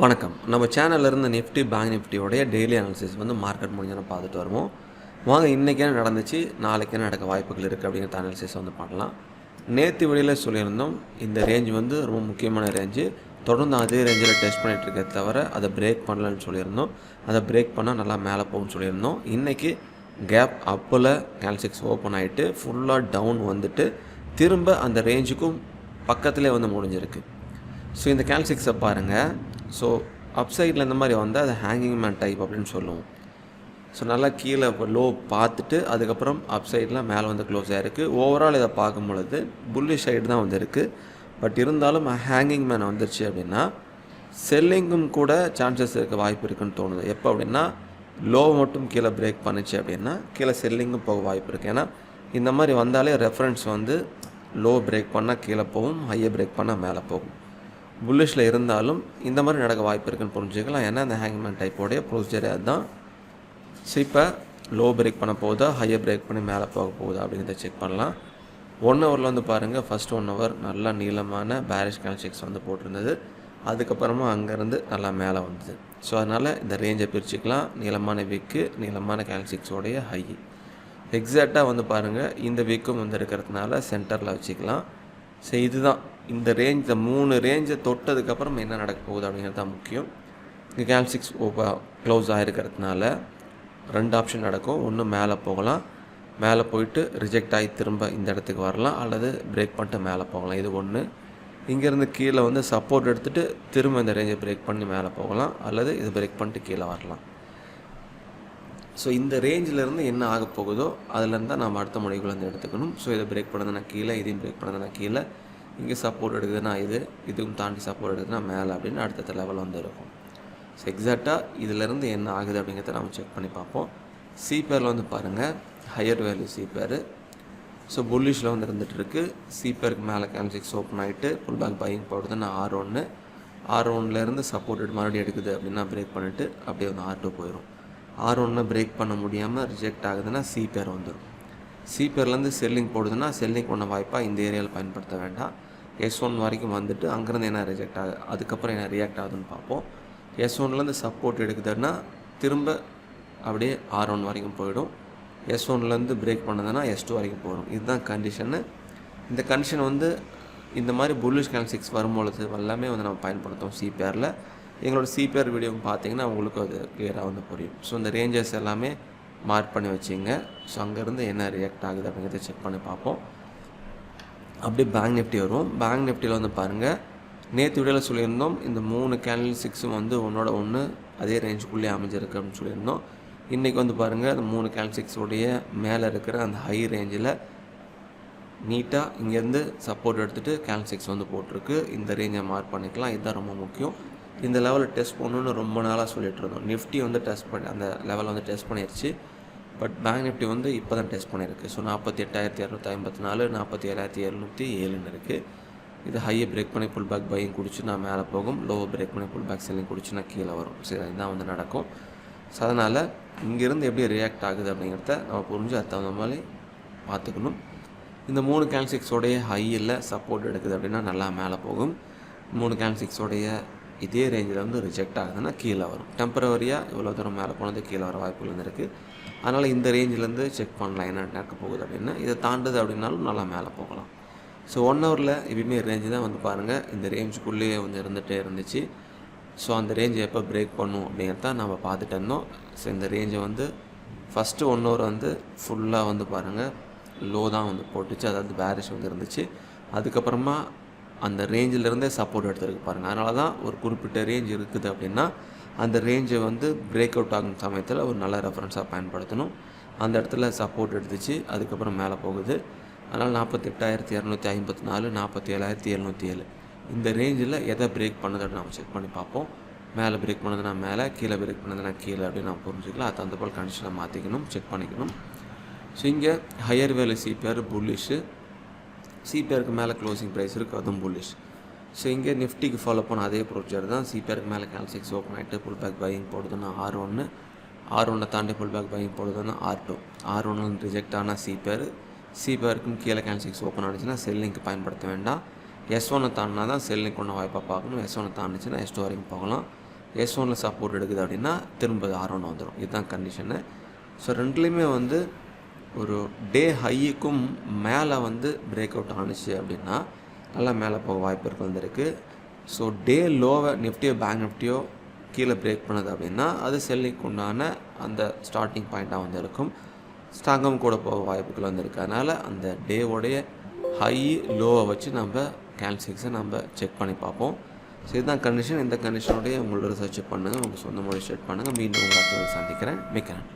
வணக்கம். நம்ம சேனல்ல இருந்து நிஃப்டி, பேங்க் நிஃப்டியோடைய டெய்லி அனாலிசிஸ் மார்க்கெட் முடிஞ்சோன பார்த்துட்டு வருவோம். வாங்க இன்னைக்கு என்ன நடந்துச்சு, நாளைக்கு என்ன நடக்க வாய்ப்புகள் இருக்குது அப்படிங்கிற அனாலிசிஸ் பார்க்கலாம். நேற்று வெளியில் சொல்லியிருந்தோம், இந்த ரேஞ்ச் ரொம்ப முக்கியமான ரேஞ்சு. தொடர்ந்து அதே ரேஞ்சில் டெஸ்ட் பண்ணிகிட்டு இருக்க தவிர அதை பிரேக் பண்ணலன்னு சொல்லியிருந்தோம். அதை பிரேக் பண்ணால் நல்லா மேலே போகும்னு சொல்லியிருந்தோம். இன்றைக்கி கேப் அப்பில் கேல்சிக்ஸ் ஓப்பன் ஆகிட்டு ஃபுல்லாக டவுன் வந்துட்டு திரும்ப அந்த ரேஞ்சுக்கும் பக்கத்திலே முடிஞ்சிருக்கு. ஸோ இந்த கேல்சிக்ஸை பாருங்கள். ஸோ அப்சைடில் இந்த மாதிரி வந்தால் அது ஹேங்கிங் மேன் டைப் அப்படின்னு சொல்லுவோம். ஸோ நல்லா கீழே லோ பார்த்துட்டு அதுக்கப்புறம் அப்சைடில் மேலே க்ளோஸ் ஆகிருக்கு. ஓவரால் இதை பார்க்கும் பொழுது புல்லிஷ் சைடு தான் இருக்குது. பட் இருந்தாலும் ஹேங்கிங் மேன் வந்துருச்சு அப்படின்னா செல்லிங்கும் கூட சான்சஸ் இருக்க வாய்ப்பு இருக்குன்னு தோணுது. எப்போ அப்படின்னா லோ மட்டும் கீழே பிரேக் பண்ணிச்சு அப்படின்னா கீழே செல்லிங்கும் போக வாய்ப்பு இருக்குது. ஏன்னா இந்த மாதிரி வந்தாலே ரெஃபரன்ஸ் லோ பிரேக் பண்ணால் கீழே போகும், ஹையை பிரேக் பண்ணால் மேலே போகும். புல்லிஷில் இருந்தாலும் இந்த மாதிரி நடக்க வாய்ப்பு இருக்குன்னு புரிஞ்சுக்கலாம். ஏன்னா அந்த ஹேங்மேன் டைப்போடைய ப்ரொசீஜரே அதுதான். ஸோ இப்போ லோ பிரேக் பண்ண போகுதா, ஹையை பிரேக் பண்ணி மேலே போக போகுதா அப்படிங்கிறத செக் பண்ணலாம். 1 ஹவரில் பாருங்கள், ஃபஸ்ட் 1 ஹவர் நல்லா நீளமான பேரிஷ் கேல்சிக்ஸ் போட்டிருந்தது. அதுக்கப்புறமா அங்கேருந்து நல்லா மேலே வந்தது. ஸோ அதனால் இந்த ரேஞ்சை பிரிச்சுக்கலாம். நீளமான வீக்கு, நீளமான கேல்சிக்ஸோடைய ஹை எக்ஸாக்டாக பாருங்கள், இந்த வீக்கும் இருக்கிறதுனால சென்டரில் வச்சுக்கலாம். ஸோ இதுதான் இந்த ரேஞ்ச், இந்த 3 ரேஞ்சை தொட்டதுக்கப்புறம் என்ன நடக்க போகுது அப்படிங்கிறது தான் முக்கியம். இங்கே கேல்சிக்ஸ் க்ளோஸ் ஆகிருக்கிறதுனால 2 ஆப்ஷன் நடக்கும். ஒன்று மேலே போகலாம், மேலே போயிட்டு ரிஜெக்ட் ஆகி திரும்ப இந்த இடத்துக்கு வரலாம், அல்லது பிரேக் பண்ணிட்டு மேலே போகலாம். இது ஒன்று. இங்கேருந்து கீழே சப்போர்ட் எடுத்துகிட்டு திரும்ப இந்த ரேஞ்சை பிரேக் பண்ணி மேலே போகலாம், அல்லது இது பிரேக் பண்ணிட்டு கீழே வரலாம். ஸோ இந்த ரேஞ்சிலேருந்து என்ன ஆக போகுதோ அதுலேருந்து தான் நம்ம அடுத்த முடிவுகள் எடுத்துக்கணும். ஸோ இதை பிரேக் பண்ணதுனா கீழே, இதையும் பிரேக் பண்ணதுனா கீழே, இங்கே சப்போர்ட் எடுக்குதுன்னா இதுவும் தாண்டி சப்போர்ட் எடுக்குதுன்னா மேலே அப்படின்னு அடுத்த லெவல் இருக்கும். ஸோ எக்ஸாக்டாக இதிலேருந்து என்ன ஆகுது அப்படிங்கிறத நம்ம செக் பண்ணி பார்ப்போம். சிபேரில் பாருங்கள், ஹையர் வேல்யூ சிபேர். ஸோ புல்லிஷில் இருந்துகிட்ருக்கு. சிபேருக்கு மேலே கேல்சிக்ஸ் ஓப்பன் ஆகிட்டு புல் பேக் பையிங் போடுதுன்னா R1லேருந்து சப்போர்ட் மறுபடியும் எடுக்குது அப்படின்னா பிரேக் பண்ணிவிட்டு அப்படியே R2 போயிடும். R1 பிரேக் பண்ண முடியாமல் ரிஜெக்ட் ஆகுதுன்னா சிபேர் வந்துடும். சிபேர்லேருந்து செல்லிங் போடுதுன்னா செல்லிங் பண்ண வாய்ப்பாக இந்த ஏரியாவில் பயன்படுத்த வேண்டாம். S1 வரைக்கும் வந்துட்டு அங்கேருந்து என்ன ரிஜெக்ட் ஆகுது, அதுக்கப்புறம் என்ன ரியாக்ட் ஆகுதுன்னு பார்ப்போம். S1லேருந்து சப்போர்ட் எடுக்குதுன்னா திரும்ப அப்படியே R1 வரைக்கும் போயிடும். S1லேருந்து பிரேக் பண்ணதுன்னா S2 வரைக்கும் போயிடும். இதுதான் கண்டிஷனு. இந்த கண்டிஷன் இந்த மாதிரி புல்லிஷ் கேல்சிக்ஸ் வரும்பொழுது எல்லாமே நம்ம பயன்படுத்துவோம் சிபிஆரில். எங்களோட சிபிஆர் வீடியோ பார்த்தீங்கன்னா உங்களுக்கு அது கிளியராக புரியும். ஸோ இந்த ரேஞ்சஸ் எல்லாமே மார்க் பண்ணி வச்சுங்க. ஸோ அங்கேருந்து என்ன ரியாக்ட் ஆகுது அப்படிங்கிறத செக் பண்ணி பார்ப்போம். அப்படியே பேங்க் நிஃப்டி வரும். பேங்க் நிஃப்டியில் பாருங்கள், நேற்று வீடியோவில் சொல்லியிருந்தோம் இந்த 3 கேல்சிக்ஸும் ஒன்றோட ஒன்று அதே ரேஞ்சுக்குள்ளே அமைஞ்சிருக்கு அப்படின்னு சொல்லியிருந்தோம். இன்றைக்கி பாருங்கள், அந்த 3 கேல்சிக்ஸோடைய மேலே இருக்கிற அந்த ஹை ரேஞ்சில் நீட்டாக இங்கேருந்து சப்போர்ட் எடுத்துகிட்டு கேல்சிக்ஸ் போட்டிருக்கு. இந்த ரேஞ்சை மார்க் பண்ணிக்கலாம். இதுதான் ரொம்ப முக்கியம். இந்த லெவலில் டெஸ்ட் பண்ணணுன்னு ரொம்ப நாளாக சொல்லிட்டு இருந்தோம். நிஃப்டி டெஸ்ட் பண்ணி அந்த லெவலை டெஸ்ட் பண்ணிடுச்சு. பட் பேங்க் நிஃப்டி இப்போ தான் டெஸ்ட் பண்ணியிருக்கு. ஸோ 48,254, 47,707 இருக்குது. இது ஹையை பிரேக் பண்ணி புல் பேக் பையிங் குடிச்சுன்னா மேலே போகும், லோவை பிரேக் பண்ணி புல் பேக் செல்லிங் குடிச்சுன்னா கீழே வரும். சரி, இதுதான் நடக்கும். ஸோ அதனால் இங்கேருந்து எப்படி ரியாக்ட் ஆகுது அப்படிங்கிறத நம்ம புரிஞ்சு அது தகுந்த மாதிரி பார்த்துக்கணும். இந்த 3 கேல்சிக்ஸோடைய ஹையில் சப்போர்ட் எடுக்குது அப்படின்னா நல்லா மேலே போகும். 3 கேல்சிக்ஸோடைய இதே ரேஞ்சில் ரிஜெக்ட் ஆகுதுன்னா கீழே வரும். டெம்பரவரியாக இவ்வளோ தூரம் மேலே போனது கீழே வர வாய்ப்புகள் இருக்குது. அதனால் இந்த ரேஞ்சிலேருந்து செக் பண்ணலாம் என்ன நடக்க போகுது அப்படின்னு. இதை தாண்டுது அப்படின்னாலும் நல்லா மேலே போகலாம். ஸோ 1 ஹவரில் எப்பயுமே ரேஞ்சு தான் பாருங்கள், இந்த ரேஞ்சுக்குள்ளேயே இருந்துகிட்டே இருந்துச்சு. ஸோ அந்த ரேஞ்சை எப்போ பிரேக் பண்ணும் அப்படிங்கிறத நம்ம பார்த்துட்டு இருந்தோம். ஸோ இந்த ரேஞ்சை ஃபஸ்ட்டு 1 ஹவர் ஃபுல்லாக பாருங்கள் லோ தான் போட்டுச்சு, அதாவது பேரிஷ் இருந்துச்சு. அதுக்கப்புறமா அந்த ரேஞ்சிலேருந்தே சப்போர்ட் எடுத்துருக்கு பாருங்கள். அதனால தான் ஒரு குறிப்பிட்ட ரேஞ்ச் இருக்குது அப்படின்னா அந்த ரேஞ்சை பிரேக் அவுட் ஆகும் சமயத்தில் ஒரு நல்ல ரெஃபரன்ஸாக பயன்படுத்தணும். அந்த இடத்துல சப்போர்ட் எடுத்துச்சு, அதுக்கப்புறம் மேலே போகுது. அதனால் 48,254, 47,707 இந்த ரேஞ்சில் எதை பிரேக் பண்ணுது அப்படின்னு நம்ம செக் பண்ணி பார்ப்போம். மேலே பிரேக் பண்ணதுன்னா மேலே, கீழே பிரேக் பண்ணதுன்னா கீழே அப்படின்னு நம்ம புரிஞ்சுக்கலாம். அது அந்த போல் கண்டிஷனை மாற்றிக்கணும், செக் பண்ணிக்கணும். ஸோ இங்கே ஹையர் வேல்யூ சிபிஆர் புல்லிஷு, சிபிஆருக்கு மேலே க்ளோசிங் ப்ரைஸ் இருக்குது, அதுவும் புல்லிஷ். ஸோ இங்கே நிஃப்டிக்கு ஃபாலோ பண்ண அதே ப்ரொசீஜர் தான். சிபிஆருக்கு மேலே கேல்சிக்ஸ் ஓப்பன் ஆகிட்டு புல் பேக் பையிங் போடுதுன்னா R1 தாண்டி புல் பேக் பையிங் போடுதுன்னா R1 ரிஜெக்ட் ஆனால் சிபிஆருக்கும் கீழே கேல்சிக்ஸ் ஓப்பன் ஆனிச்சுன்னா செல்லிங்க்கு பயன்படுத்த வேண்டாம். S1 தாண்டினா தான் செல்லிங் கொண்ட வாய்ப்பாக பார்க்கணும். S1 தாண்டிச்சுன்னா S2 வரைக்கும் போகலாம். S1ல் சப்போர்ட் எடுக்குது அப்படின்னா திரும்ப R1 வந்துடும். இதுதான் கண்டிஷனு. ஸோ ரெண்டுலேயுமே வந்து ஒரு டே ஹைக்கும் மேலே வந்து பிரேக் அவுட் ஆணுச்சு அப்படின்னா நல்லா மேலே போக வாய்ப்புகள் வந்துருக்கு. ஸோ டே லோவை நிஃப்டியோ பேங்க் நிஃப்டியோ கீழே பிரேக் பண்ணுது அப்படின்னா அது செல்லிங்க்கு உண்டான அந்த ஸ்டார்டிங் பாயிண்ட்டாக வந்து இருக்கும். ஸ்ட்ராங்கும் கூட போக வாய்ப்புகள் வந்துருக்கு. அதனால் அந்த டேவோடைய ஹை லோவை வச்சு நம்ம கேல்சிக்ஸை நம்ம செக் பண்ணி பார்ப்போம். ஸோ இதுதான் கண்டிஷன். இந்த கண்டிஷனோடைய உங்களோட ரிசர்ச் பண்ணுங்கள், உங்கள் சொந்த மொழி செட் பண்ணுங்கள். மீண்டும் உங்கள் அடுத்த சந்திக்கிறேன். மிக்க நன்றி.